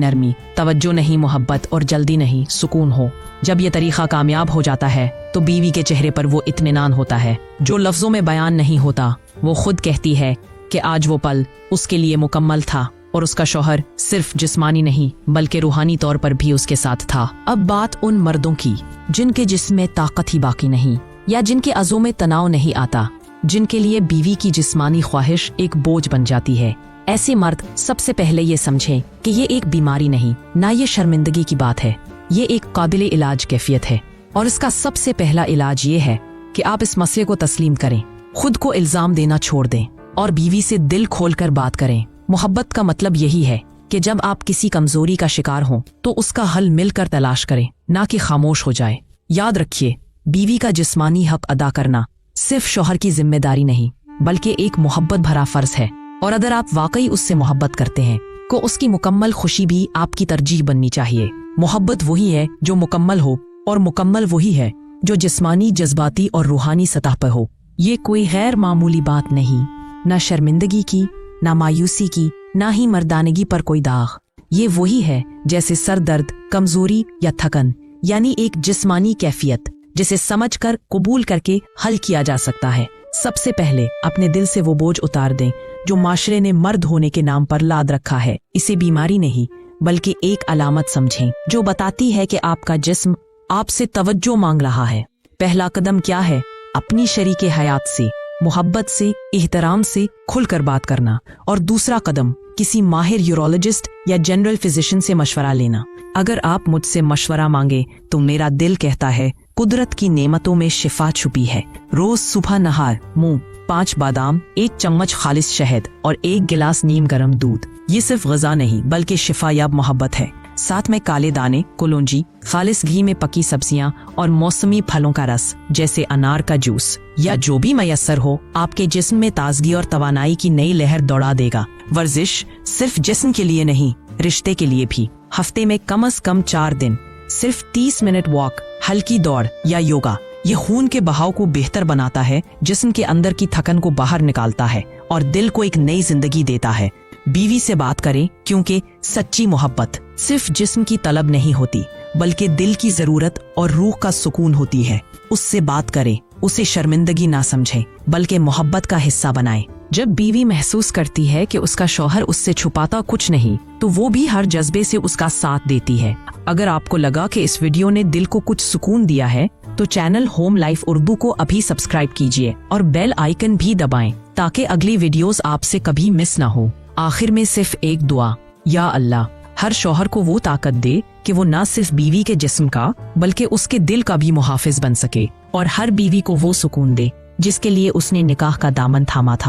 नरमी, तवज्जो नहीं, मोहब्बत और जल्दी नहीं, सुकून हो। जब ये तरीका कामयाब हो जाता है तो बीवी के चेहरे पर वो इत्मीनान होता है जो लफ्जों में बयान नहीं होता। वो खुद कहती है कि आज वो पल उसके लिए मुकम्मल था और उसका शौहर सिर्फ जिस्मानी नहीं बल्कि रूहानी तौर पर भी उसके साथ था। अब बात उन मर्दों की जिनके जिस्म में ताकत ही बाकी नहीं, या जिनके अज़ों में तनाव नहीं आता, जिनके लिए बीवी की जिस्मानी ख्वाहिश एक बोझ बन जाती है। ऐसे मर्द सबसे पहले ये समझें कि ये एक बीमारी नहीं, ना ये शर्मिंदगी की बात है, ये एक काबिल इलाज कैफियत है। और इसका सबसे पहला इलाज ये है कि आप इस मसले को तस्लीम करें, खुद को इल्जाम देना छोड़ दें और बीवी से दिल खोलकर बात करें। मोहब्बत का मतलब यही है कि जब आप किसी कमजोरी का शिकार हों तो उसका हल मिलकर तलाश करें, ना कि खामोश हो जाए। याद रखिए, बीवी का जिस्मानी हक अदा करना सिर्फ शौहर की जिम्मेदारी नहीं बल्कि एक मोहब्बत भरा फर्ज है। और अगर आप वाकई उससे मोहब्बत करते हैं तो उसकी मुकम्मल खुशी भी आपकी तरजीह बननी चाहिए। मोहब्बत वही है जो मुकम्मल हो और मुकम्मल वही है जो जिस्मानी, जज्बाती और रूहानी सतह पर हो। ये कोई गैर मामूली बात नहीं, ना शर्मिंदगी की, ना मायूसी की, ना ही मर्दानगी पर कोई दाग। ये वही है जैसे सर दर्द, कमजोरी या थकन, यानी एक जिस्मानी कैफियत जिसे समझकर, कबूल करके हल किया जा सकता है। सबसे पहले अपने दिल से वो बोझ उतार दें जो माशरे ने मर्द होने के नाम पर लाद रखा है। इसे बीमारी नहीं बल्कि एक अलामत समझें जो बताती है कि आपका जिस्म आपसे तवज्जो मांग रहा है। पहला कदम क्या है? अपनी शरीके हयात से, मोहब्बत से, एहतराम से खुलकर बात करना। और दूसरा कदम, किसी माहिर यूरोलॉजिस्ट या जनरल फिजिशियन से मशवरा लेना। अगर आप मुझसे मशवरा मांगे तो मेरा दिल कहता है कुदरत की नेमतों में शिफा छुपी है। रोज सुबह नहार मुंह 5 बादाम, 1 चम्मच खालिस शहद और 1 गिलास नीम गर्म दूध। ये सिर्फ ग़िज़ा नहीं बल्कि शिफायाब मोहब्बत है। साथ में काले दाने, कुलौंजी, खालिस घी में पकी सब्जियां और मौसमी फलों का रस जैसे अनार का जूस या जो भी मयस्सर हो, आपके जिस्म में ताजगी और तवानाई की नई लहर दौड़ा देगा। वर्जिश सिर्फ जिस्म के लिए नहीं, रिश्ते के लिए भी। हफ्ते में कम से कम 4 दिन सिर्फ 30 मिनट वॉक, हल्की दौड़ या योगा, ये खून के बहाव को बेहतर बनाता है, जिस्म के अंदर की थकन को बाहर निकालता है और दिल को एक नई जिंदगी देता है। बीवी से बात करें क्योंकि सच्ची मोहब्बत सिर्फ जिस्म की तलब नहीं होती बल्कि दिल की जरूरत और रूह का सुकून होती है। उससे बात करें, उसे शर्मिंदगी ना समझें बल्कि मोहब्बत का हिस्सा बनाएं। जब बीवी महसूस करती है कि उसका शौहर उससे छुपाता कुछ नहीं तो वो भी हर जज्बे से उसका साथ देती है। अगर आपको लगा कि इस वीडियो ने दिल को कुछ सुकून दिया है तो चैनल होम लाइफ उर्दू को अभी सब्सक्राइब कीजिए और बेल आइकन भी दबाएं ताकि अगली वीडियोस आपसे कभी मिस ना हो। आखिर में सिर्फ एक दुआ, या अल्लाह हर शौहर को वो ताकत दे कि वो न सिर्फ बीवी के जिस्म का बल्कि उसके दिल का भी मुहाफिज बन सके, और हर बीवी को वो सुकून दे जिसके लिए उसने निकाह का दामन थामा था।